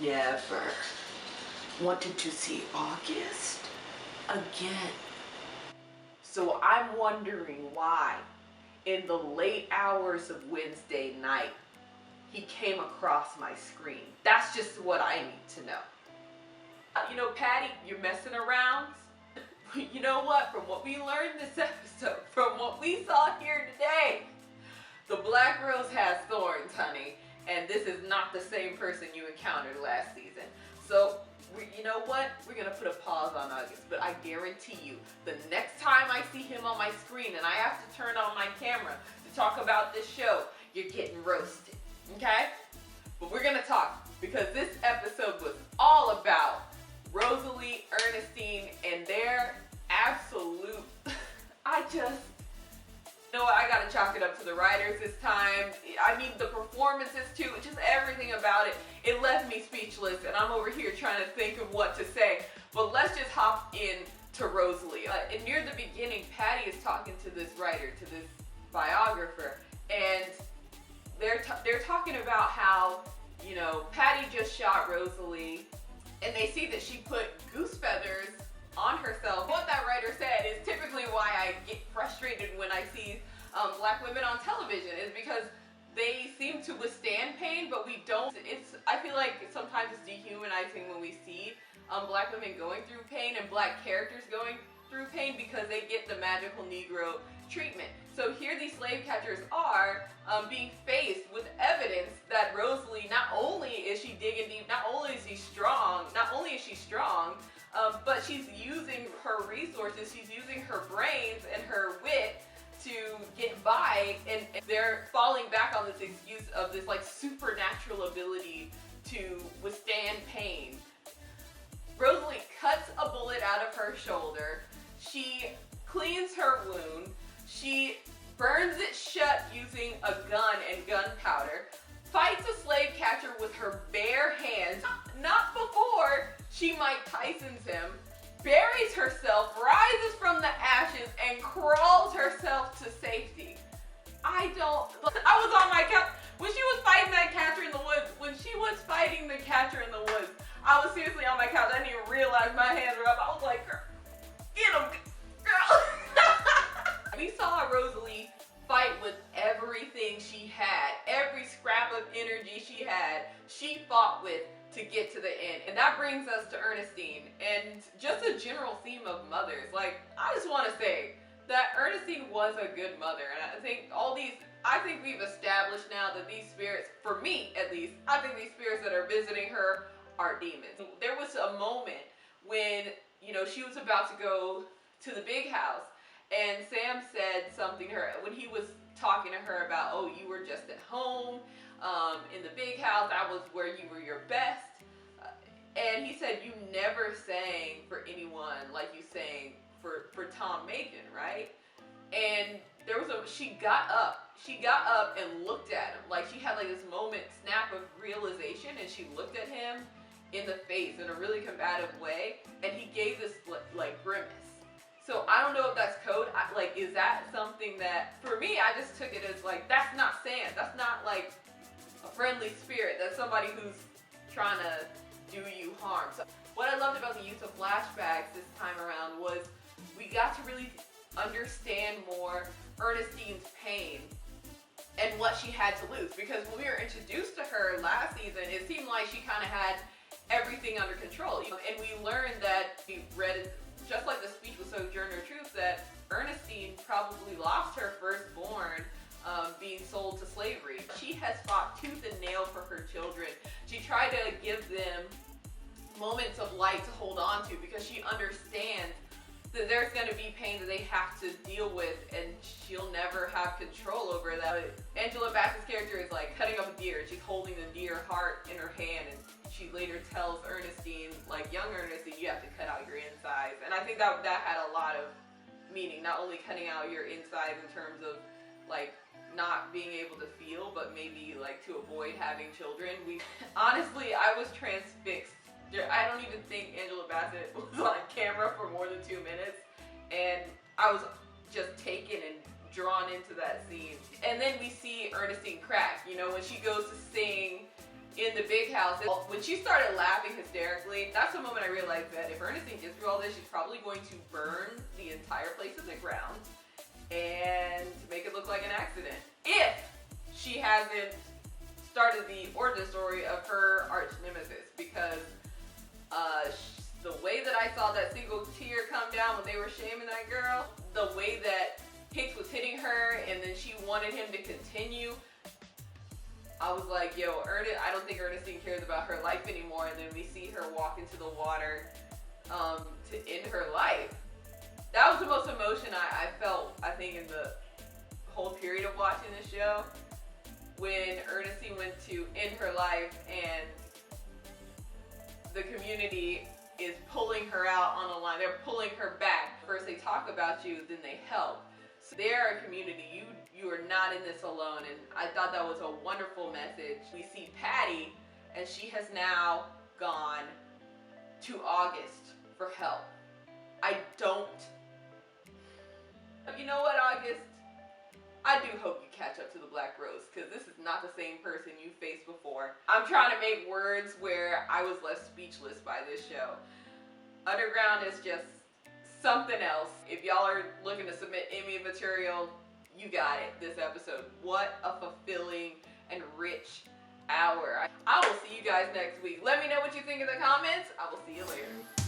never wanted to see August again. So I'm wondering why, in the late hours of Wednesday night, he came across my screen. That's just what I need to know. You know, Patty, you're messing around. You know what? From what we learned this episode, from what we saw here today, the black rose has thorns, honey. And this is not the same person you encountered last season. So, you know what? We're going to put a pause on August. But I guarantee you, the next time I see him on my screen and I have to turn on my camera to talk about this show, you're getting roasted. Okay? But we're going to talk because this episode was all about Rosalee, Ernestine, and their absolute, you know what, I gotta chalk it up to the writers this time. I mean, the performances too, just everything about it. It left me speechless, and I'm over here trying to think of what to say. But let's just hop in to Rosalee. And near the beginning, Patty is talking to this writer, to this biographer, and they're talking about how, you know, Patty just shot Rosalee, and they see that she put goose feathers on herself. What that writer said is typically why I get frustrated when I see black women on television, is because they seem to withstand pain, but we don't. I feel like sometimes it's dehumanizing when we see black women going through pain and black characters going through pain because they get the magical Negro treatment. So here these slave catchers are being faced with evidence that Rosalee, not only is she digging deep, not only is she strong, but she's using her resources, she's using her brains and her wit to get by, and they're falling back on this excuse of this like supernatural ability to withstand pain. Rosalee cuts a bullet out of her shoulder, she cleans her wound, she burns it shut using a gun and gunpowder, fights a slave catcher with her bare hands, not before she Mike Tyson's him, buries herself, rises from the ashes, and crawls herself to safety. I was on my couch when she was fighting that catcher in the woods. When she was fighting the catcher in the woods, I was seriously on my couch. I didn't even realize my hands were up. I was like, girl, get him, girl. We saw Rosalee fight with everything she had, every scrap of energy she had, she fought with to get to the end. And that brings us to Ernestine, and just a general theme of mothers. Like, I just want to say that Ernestine was a good mother, and I think we've established now that these spirits, for me at least, I think these spirits that are visiting her are demons. There was a moment when, you know, she was about to go to the big house, and Sam said something to her when he was talking to her about, oh, you were just at home, in the big house, I was where you were your best. And he said, you never sang for anyone like you sang for Tom Macon, right? And she got up and looked at him. Like, she had like this snap of realization, and she looked at him in the face in a really combative way, and he gave this like grimace. So I don't know if that's code. Is that something that, for me, I just took it as like, that's not Sam. That's not like a friendly spirit. That's somebody who's trying to do you harm. So what I loved about the use of flashbacks this time around was we got to really understand more Ernestine's pain and what she had to lose. Because when we were introduced to her last season, it seemed like she kind of had everything under control. And we learned that, we read it, just like the speech with Sojourner Truth, that Ernestine probably lost her firstborn being sold to slavery. She has fought tooth and nail for her children. She tried to give them moments of light to hold on to because she understands that there's going to be pain that they have to deal with, and she'll never have control over that. Angela Bassett's character is like cutting up a deer. She's holding the deer heart in her hand, and she later tells Ernestine, like young Ernestine, you have to cut out your insides. And I think that had a lot of meaning, not only cutting out your insides in terms of like not being able to feel, but maybe like to avoid having children. Honestly, I was transfixed. I don't even think Angela Bassett was on camera for more than 2 minutes, and I was just taken and drawn into that scene. And then we see Ernestine crack, you know, when she goes to sing in the big house. When she started laughing hysterically, that's the moment I realized that if Ernestine gets through all this, she's probably going to burn the entire place to the ground and make it look like an accident. If she hasn't started the origin story of her arch nemesis, because the way that I saw that single tear come down when they were shaming that girl, the way that Hicks was hitting her and then she wanted him to continue, I was like, yo, I don't think Ernestine cares about her life anymore. And then we see her walk into the water to end her life. That was the most emotion I felt, I think, in the whole period of watching the show. When Ernestine went to end her life and the community is pulling her out on a line. They're pulling her back. First they talk about you, then they help. So they're a community. You are not in this alone. And I thought that was a wonderful message. We see Patty, and she has now gone to August for help. You know what, August? I do hope you catch up to the Black Rose, because this is not the same person you faced before. I'm trying to make words where I was left speechless by this show. Underground is just something else. If y'all are looking to submit Emmy material, you got it this episode. What a fulfilling and rich hour. I will see you guys next week. Let me know what you think in the comments. I will see you later.